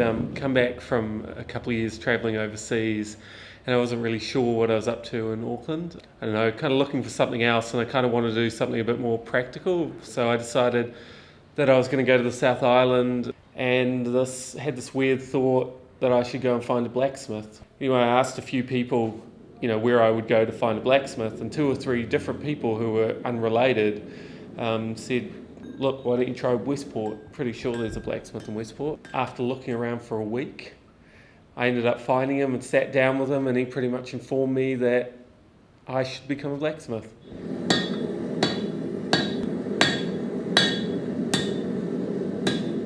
I'd come back from a couple of years travelling overseas, and I wasn't really sure what I was up to in Auckland. I don't know, kind of looking for something else, and I kind of wanted to do something a bit more practical. So I decided that I was going to go to the South Island, and had this weird thought that I should go and find a blacksmith. Anyway, I asked a few people, where I would go to find a blacksmith, and 2 or 3 different people who were unrelated said, look, why don't you try Westport? Pretty sure there's a blacksmith in Westport. After looking around for a week, I ended up finding him and sat down with him, and he pretty much informed me that I should become a blacksmith.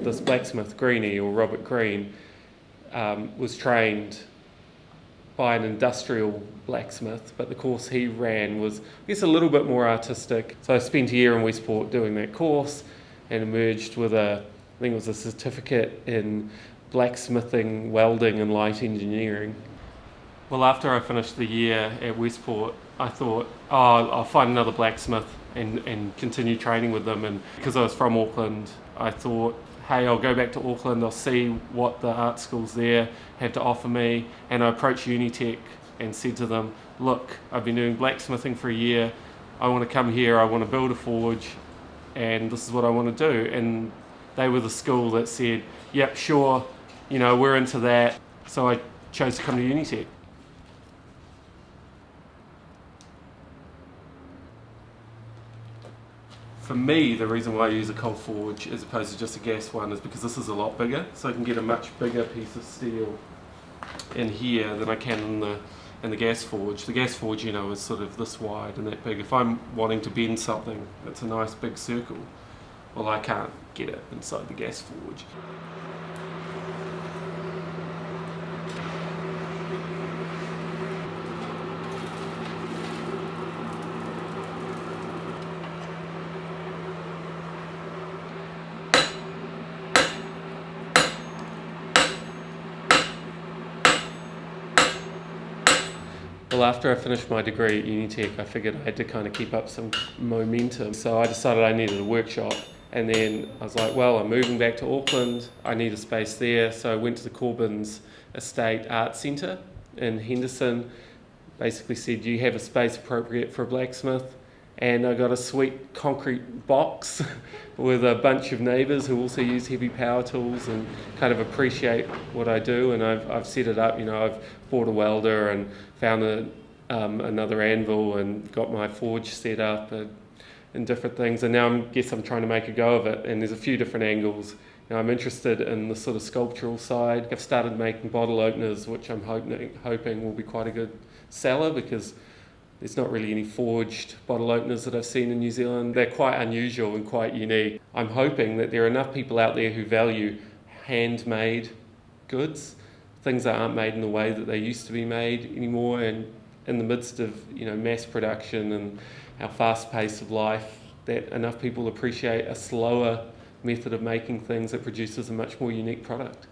This blacksmith, Greenie, or Robert Green, was trained by an industrial blacksmith, but the course he ran was, I guess, a little bit more artistic. So I spent a year in Westport doing that course and emerged with I think it was a certificate in blacksmithing, welding and light engineering. Well, after I finished the year at Westport, I thought, I'll find another blacksmith and continue training with them. And because I was from Auckland, I thought, hey, I'll go back to Auckland, I'll see what the art schools there have to offer me. And I approached Unitec and said to them, look, I've been doing blacksmithing for a year, I want to come here, I want to build a forge, and this is what I want to do. And they were the school that said, yep, sure, we're into that. So I chose to come to Unitec. For me, the reason why I use a coal forge as opposed to just a gas one is because this is a lot bigger, so I can get a much bigger piece of steel in here than I can in the gas forge. The gas forge, is sort of this wide and that big. If I'm wanting to bend something that's a nice big circle, well, I can't get it inside the gas forge. Well, after I finished my degree at Unitec, I figured I had to kind of keep up some momentum. So I decided I needed a workshop. And then I was like, well, I'm moving back to Auckland. I need a space there. So I went to the Corbyn's Estate Art Centre in Henderson. Basically said, do you have a space appropriate for a blacksmith? And I got a sweet concrete box with a bunch of neighbours who also use heavy power tools and kind of appreciate what I do. And I've set it up, I've bought a welder and found another anvil and got my forge set up and different things. And now I'm trying to make a go of it. And there's a few different angles. I'm interested in the sort of sculptural side. I've started making bottle openers, which I'm hoping will be quite a good seller because there's not really any forged bottle openers that I've seen in New Zealand. They're quite unusual and quite unique. I'm hoping that there are enough people out there who value handmade goods, things that aren't made in the way that they used to be made anymore, and in the midst of mass production and our fast pace of life, that enough people appreciate a slower method of making things that produces a much more unique product.